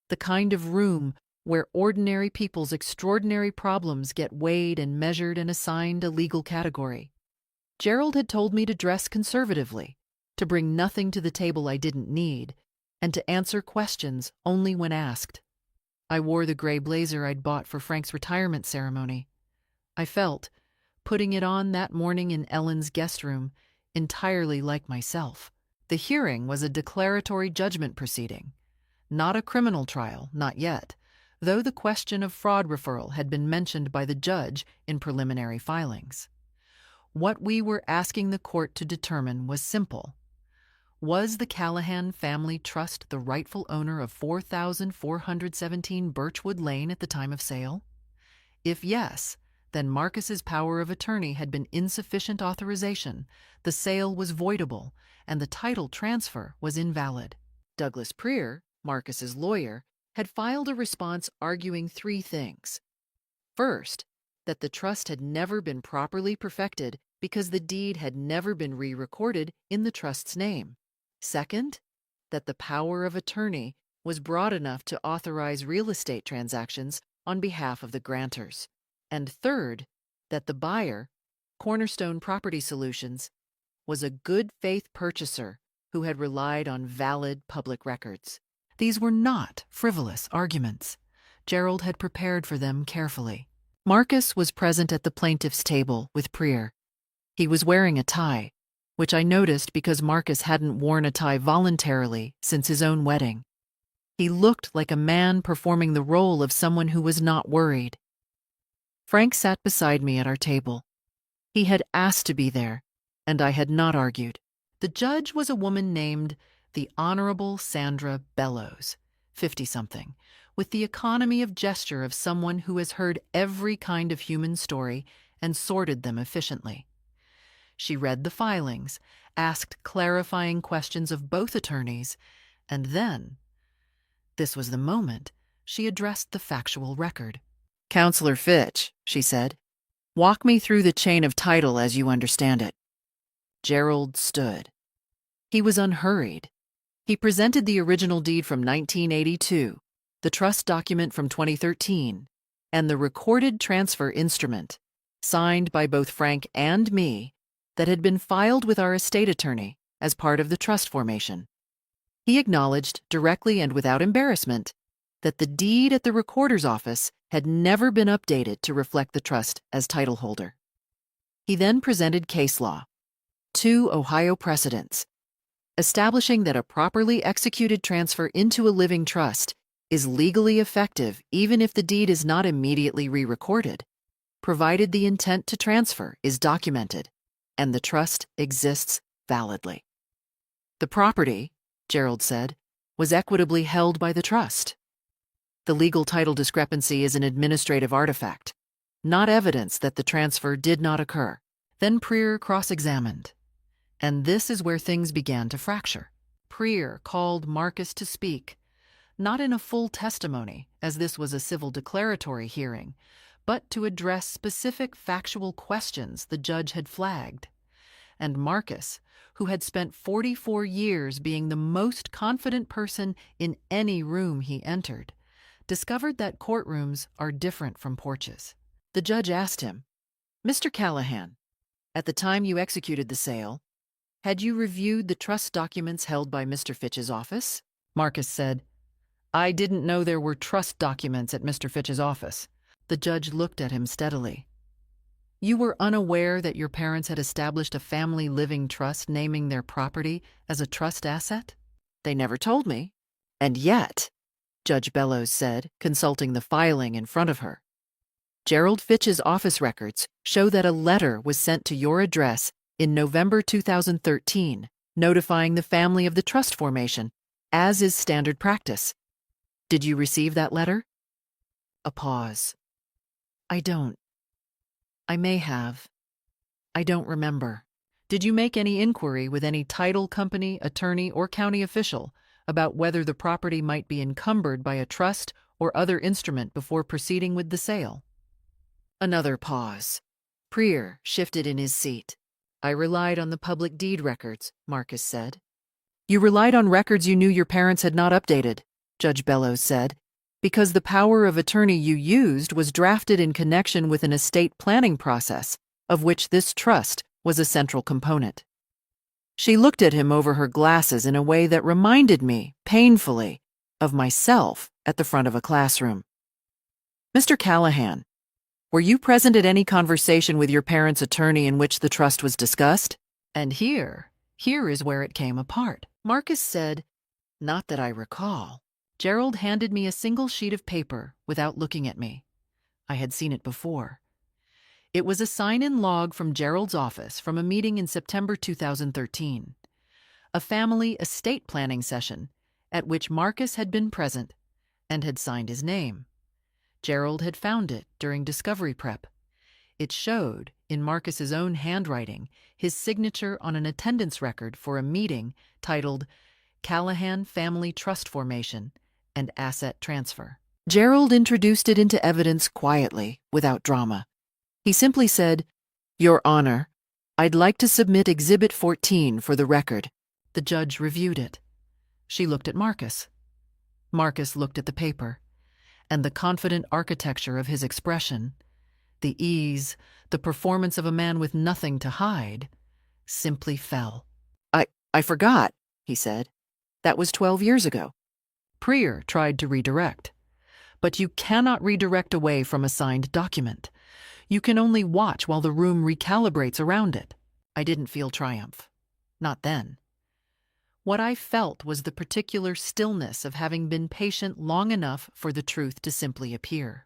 The kind of room where ordinary people's extraordinary problems get weighed and measured and assigned a legal category. Gerald had told me to dress conservatively, to bring nothing to the table I didn't need, and to answer questions only when asked. I wore the gray blazer I'd bought for Frank's retirement ceremony. I felt, putting it on that morning in Ellen's guest room, entirely like myself. The hearing was a declaratory judgment proceeding, not a criminal trial, not yet, though the question of fraud referral had been mentioned by the judge in preliminary filings. What we were asking the court to determine was simple. Was the Callahan Family Trust the rightful owner of 4,417 Birchwood Lane at the time of sale? If yes, then Marcus's power of attorney had been insufficient authorization, the sale was voidable, and the title transfer was invalid. Douglas Prier, Marcus's lawyer, had filed a response arguing three things. First, that the trust had never been properly perfected because the deed had never been re-recorded in the trust's name. Second, that the power of attorney was broad enough to authorize real estate transactions on behalf of the grantors. And third, that the buyer, Cornerstone Property Solutions, was a good faith purchaser who had relied on valid public records. These were not frivolous arguments. Gerald had prepared for them carefully. Marcus was present at the plaintiff's table with Prier. He was wearing a tie, which I noticed because Marcus hadn't worn a tie voluntarily since his own wedding. He looked like a man performing the role of someone who was not worried. Frank sat beside me at our table. He had asked to be there, and I had not argued. The judge was a woman named the Honorable Sandra Bellows, 50-something, with the economy of gesture of someone who has heard every kind of human story and sorted them efficiently. She read the filings, asked clarifying questions of both attorneys, and then, this was the moment, she addressed the factual record. "Counselor Fitch," she said, "walk me through the chain of title as you understand it." Gerald stood. He was unhurried. He presented the original deed from 1982, the trust document from 2013, and the recorded transfer instrument, signed by both Frank and me, that had been filed with our estate attorney as part of the trust formation. He acknowledged, directly and without embarrassment, that the deed at the recorder's office had never been updated to reflect the trust as title holder. He then presented case law, 2 Ohio precedents, establishing that a properly executed transfer into a living trust is legally effective even if the deed is not immediately re-recorded, provided the intent to transfer is documented and the trust exists validly. The property, Gerald said, was equitably held by the trust. The legal title discrepancy is an administrative artifact, not evidence that the transfer did not occur. Then Prier cross-examined. And this is where things began to fracture. Prier called Marcus to speak, not in a full testimony, as this was a civil declaratory hearing, but to address specific factual questions the judge had flagged. And Marcus, who had spent 44 years being the most confident person in any room he entered, discovered that courtrooms are different from porches. The judge asked him, "Mr. Callahan, at the time you executed the sale, had you reviewed the trust documents held by Mr. Fitch's office?" Marcus said, "I didn't know there were trust documents at Mr. Fitch's office." The judge looked at him steadily. "You were unaware that your parents had established a family living trust naming their property as a trust asset?" "They never told me." "And yet," Judge Bellows said, consulting the filing in front of her, "Gerald Fitch's office records show that a letter was sent to your address in November 2013, notifying the family of the trust formation, as is standard practice. Did you receive that letter?" A pause. "I don't. I may have. I don't remember." "Did you make any inquiry with any title company, attorney, or county official about whether the property might be encumbered by a trust or other instrument before proceeding with the sale?" Another pause. Prier shifted in his seat. "I relied on the public deed records," Marcus said. "You relied on records you knew your parents had not updated," Judge Bellows said, "because the power of attorney you used was drafted in connection with an estate planning process, of which this trust was a central component. She looked at him over her glasses in a way that reminded me, painfully, of myself at the front of a classroom. "Mr. Callahan, were you present at any conversation with your parents' attorney in which the trust was discussed?" And here is where it came apart. Marcus said, "Not that I recall." Gerald handed me a single sheet of paper without looking at me. I had seen it before. It was a sign-in log from Gerald's office from a meeting in September 2013, a family estate planning session at which Marcus had been present and had signed his name. Gerald had found it during discovery prep. It showed, in Marcus's own handwriting, his signature on an attendance record for a meeting titled Callahan Family Trust Formation and Asset Transfer. Gerald introduced it into evidence quietly, without drama. He simply said, "Your Honor, I'd like to submit Exhibit 14 for the record." The judge reviewed it. She looked at Marcus. Marcus looked at the paper, and the confident architecture of his expression, the ease, the performance of a man with nothing to hide, simply fell. I forgot," he said. "That was 12 years ago." Prier tried to redirect. But you cannot redirect away from a signed document. You can only watch while the room recalibrates around it. I didn't feel triumph. Not then. What I felt was the particular stillness of having been patient long enough for the truth to simply appear.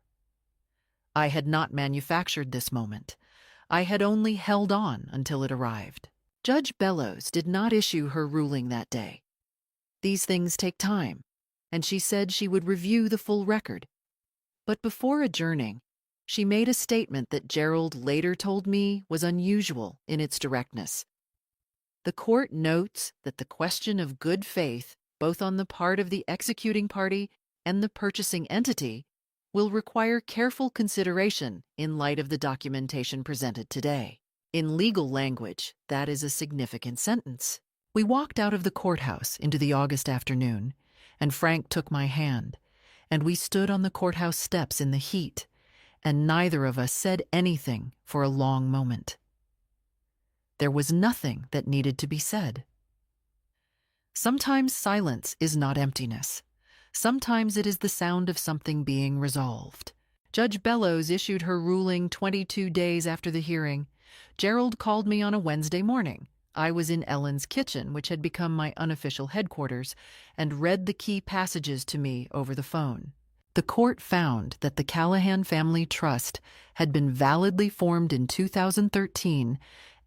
I had not manufactured this moment. I had only held on until it arrived. Judge Bellows did not issue her ruling that day. These things take time, and she said she would review the full record. But before adjourning, she made a statement that Gerald later told me was unusual in its directness. The court notes that the question of good faith, both on the part of the executing party and the purchasing entity, will require careful consideration in light of the documentation presented today. In legal language, that is a significant sentence. We walked out of the courthouse into the August afternoon, and Frank took my hand, and we stood on the courthouse steps in the heat, and neither of us said anything for a long moment. There was nothing that needed to be said. Sometimes silence is not emptiness. Sometimes it is the sound of something being resolved. Judge Bellows issued her ruling 22 days after the hearing. Gerald called me on a Wednesday morning. I was in Ellen's kitchen, which had become my unofficial headquarters, and read the key passages to me over the phone. The court found that the Callahan Family Trust had been validly formed in 2013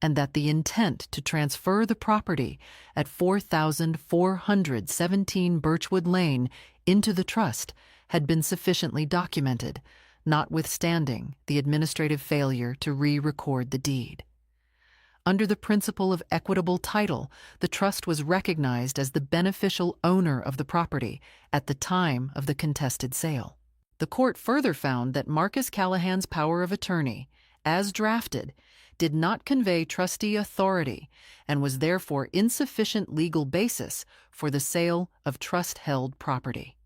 and that the intent to transfer the property at 4,417 Birchwood Lane into the trust had been sufficiently documented, notwithstanding the administrative failure to re-record the deed. Under the principle of equitable title, the trust was recognized as the beneficial owner of the property at the time of the contested sale. The court further found that Marcus Callahan's power of attorney, as drafted, did not convey trustee authority and was therefore insufficient legal basis for the sale of trust-held property.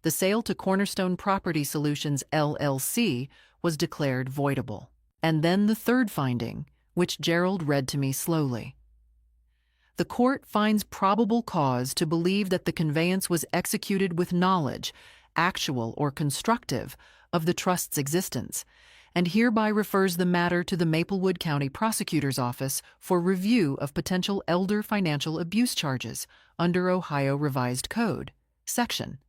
The sale to Cornerstone Property Solutions, LLC, was declared voidable. And then the third finding, which Gerald read to me slowly. The court finds probable cause to believe that the conveyance was executed with knowledge, actual or constructive, of the trust's existence, and hereby refers the matter to the Maplewood County Prosecutor's Office for review of potential elder financial abuse charges under Ohio Revised Code, Section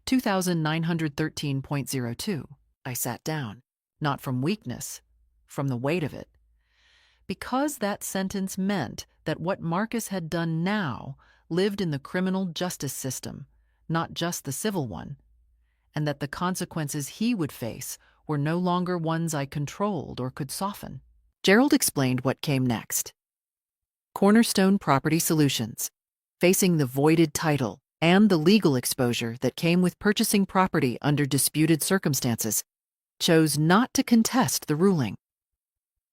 2913.02. I sat down, not from weakness, from the weight of it. Because that sentence meant that what Marcus had done now lived in the criminal justice system, not just the civil one, and that the consequences he would face were no longer ones I controlled or could soften. Gerald explained what came next. Cornerstone Property Solutions, facing the voided title and the legal exposure that came with purchasing property under disputed circumstances, chose not to contest the ruling.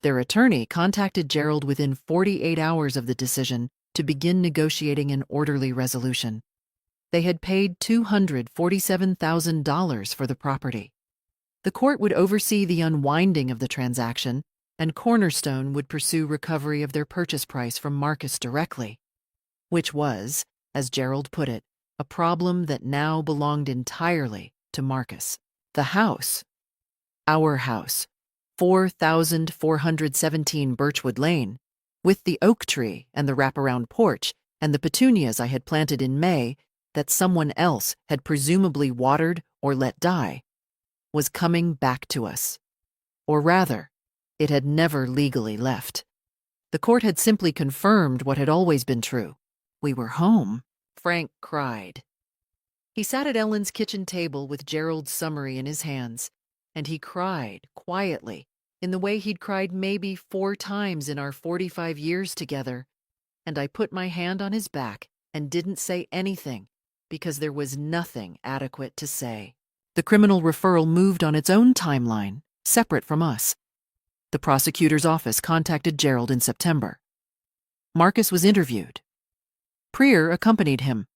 Their attorney contacted Gerald within 48 hours of the decision to begin negotiating an orderly resolution. They had paid $247,000 for the property. The court would oversee the unwinding of the transaction and Cornerstone would pursue recovery of their purchase price from Marcus directly, which was, as Gerald put it, a problem that now belonged entirely to Marcus. The house, our house, 4,417 Birchwood Lane, with the oak tree and the wraparound porch and the petunias I had planted in May that someone else had presumably watered or let die, was coming back to us. Or rather, it had never legally left. The court had simply confirmed what had always been true. We were home. Frank cried. He sat at Ellen's kitchen table with Gerald's summary in his hands, and he cried quietly, in the way he'd cried maybe 4 times in our 45 years together, and I put my hand on his back and didn't say anything because there was nothing adequate to say. The criminal referral moved on its own timeline, separate from us. The prosecutor's office contacted Gerald in September. Marcus was interviewed. Prier accompanied him.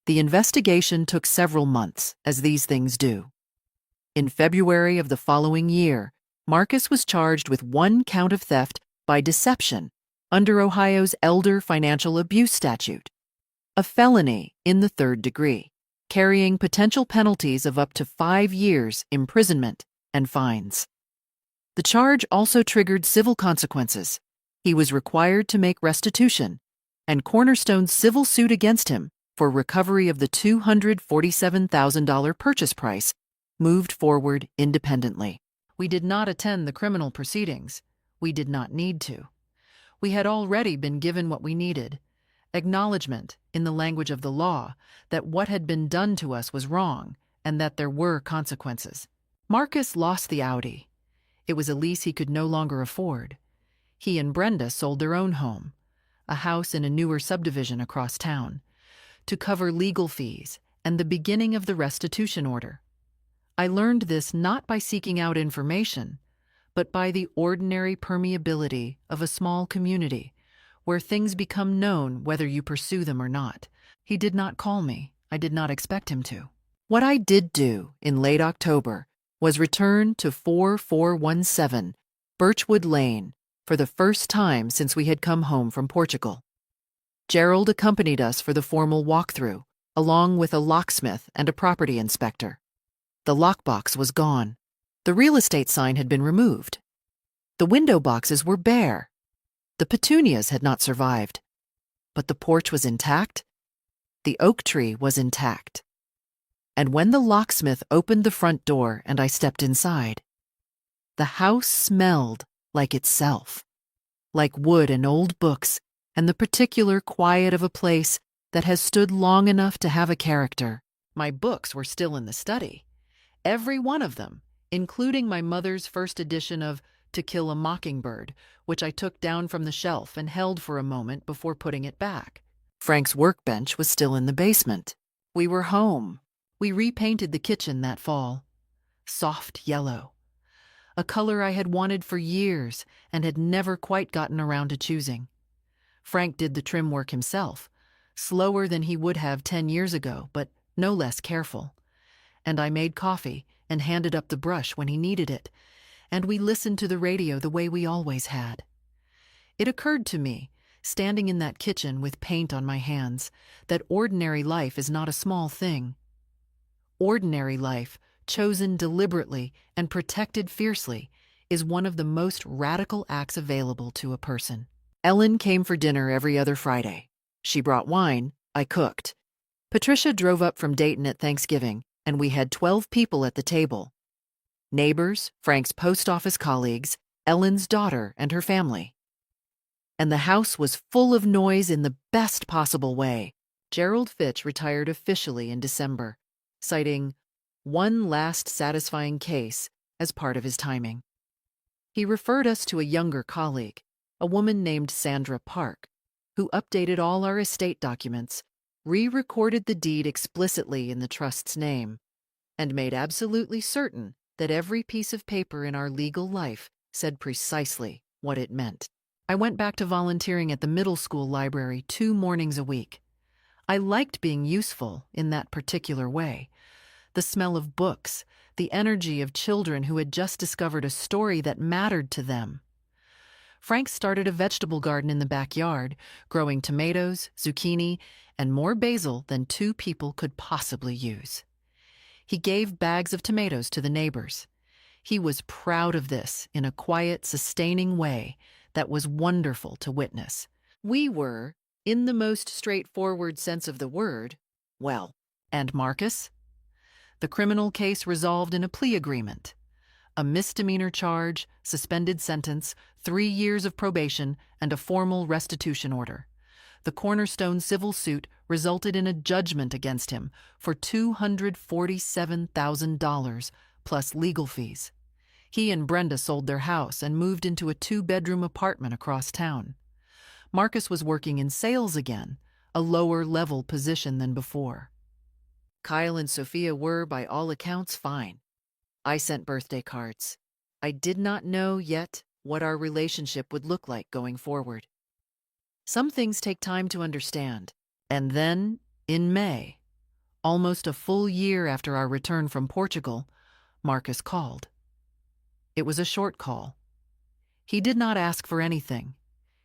The investigation took several months, as these things do. In February of the following year, Marcus was charged with 1 count of theft by deception under Ohio's Elder Financial Abuse Statute, a felony in the 3rd degree, carrying potential penalties of up to 5 years imprisonment and fines. The charge also triggered civil consequences. He was required to make restitution, and Cornerstone's civil suit against him for recovery of the $247,000 purchase price moved forward independently. We did not attend the criminal proceedings. We did not need to. We had already been given what we needed: acknowledgement, in the language of the law, that what had been done to us was wrong and that there were consequences. Marcus lost the Audi. It was a lease he could no longer afford. He and Brenda sold their own home, a house in a newer subdivision across town, to cover legal fees and the beginning of the restitution order. I learned this not by seeking out information, but by the ordinary permeability of a small community, where things become known whether you pursue them or not. He did not call me. I did not expect him to. What I did do in late October was return to 4417 Birchwood Lane for the first time since we had come home from Portugal. Gerald accompanied us for the formal walkthrough, along with a locksmith and a property inspector. The lockbox was gone. The real estate sign had been removed. The window boxes were bare. The petunias had not survived. But the porch was intact. The oak tree was intact. And when the locksmith opened the front door and I stepped inside, the house smelled like itself, like wood and old books and the particular quiet of a place that has stood long enough to have a character. My books were still in the study. Every one of them, including my mother's first edition of To Kill a Mockingbird, which I took down from the shelf and held for a moment before putting it back. Frank's workbench was still in the basement. We were home. We repainted the kitchen that fall. Soft yellow. A color I had wanted for years and had never quite gotten around to choosing. Frank did the trim work himself, slower than he would have 10 years ago, but no less careful. And I made coffee and handed up the brush when he needed it, and we listened to the radio the way we always had. It occurred to me, standing in that kitchen with paint on my hands, that ordinary life is not a small thing. Ordinary life, chosen deliberately and protected fiercely, is one of the most radical acts available to a person. Ellen came for dinner every other Friday. She brought wine, I cooked. Patricia drove up from Dayton at Thanksgiving, and we had 12 people at the table. Neighbors, Frank's post office colleagues, Ellen's daughter and her family. And the house was full of noise in the best possible way. Gerald Fitch retired officially in December, citing one last satisfying case as part of his timing. He referred us to a younger colleague, a woman named Sandra Park, who updated all our estate documents, re-recorded the deed explicitly in the trust's name, and made absolutely certain that every piece of paper in our legal life said precisely what it meant. I went back to volunteering at the middle school library 2 mornings a week. I liked being useful in that particular way. The smell of books, the energy of children who had just discovered a story that mattered to them. Frank started a vegetable garden in the backyard, growing tomatoes, zucchini, and more basil than two people could possibly use. He gave bags of tomatoes to the neighbors. He was proud of this in a quiet, sustaining way that was wonderful to witness. We were, in the most straightforward sense of the word, well. And Marcus? The criminal case resolved in a plea agreement. A misdemeanor charge, suspended sentence, 3 years of probation, and a formal restitution order. The cornerstone civil suit resulted in a judgment against him for $247,000 plus legal fees. He and Brenda sold their house and moved into a 2-bedroom apartment across town. Marcus was working in sales again, a lower-level position than before. Kyle and Sophia were, by all accounts, fine. I sent birthday cards. I did not know yet what our relationship would look like going forward. Some things take time to understand. And then, in May, almost a full year after our return from Portugal, Marcus called. It was a short call. He did not ask for anything.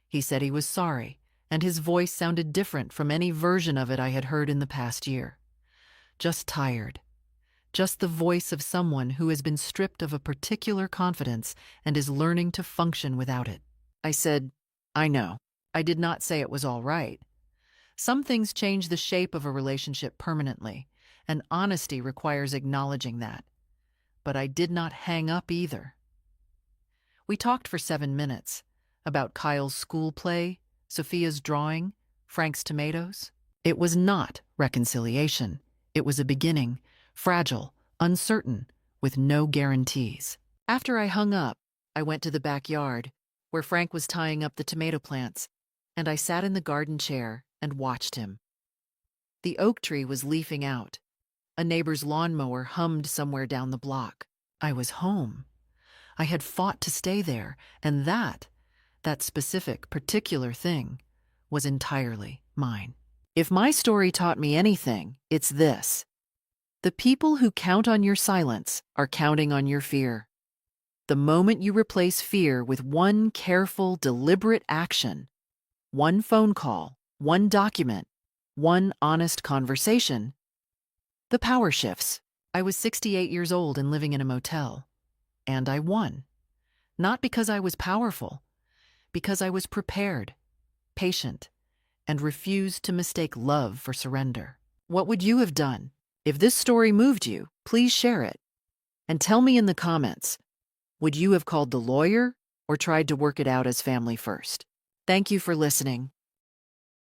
He said he was sorry, and his voice sounded different from any version of it I had heard in the past year. Just tired. Just the voice of someone who has been stripped of a particular confidence and is learning to function without it. I said, I know. I did not say it was all right. Some things change the shape of a relationship permanently, and honesty requires acknowledging that. But I did not hang up either. We talked for 7 minutes about Kyle's school play, Sophia's drawing, Frank's tomatoes. It was not reconciliation. It was a beginning, fragile, uncertain, with no guarantees. After I hung up, I went to the backyard, where Frank was tying up the tomato plants, and I sat in the garden chair and watched him. The oak tree was leafing out. A neighbor's lawnmower hummed somewhere down the block. I was home. I had fought to stay there, and that specific, particular thing, was entirely mine. If my story taught me anything, it's this. The people who count on your silence are counting on your fear. The moment you replace fear with one careful, deliberate action, one phone call, one document, one honest conversation, the power shifts. I was 68 years old and living in a motel. And I won. Not because I was powerful, because I was prepared, patient, and refused to mistake love for surrender. What would you have done? If this story moved you, please share it. And tell me in the comments, would you have called the lawyer or tried to work it out as family first? Thank you for listening.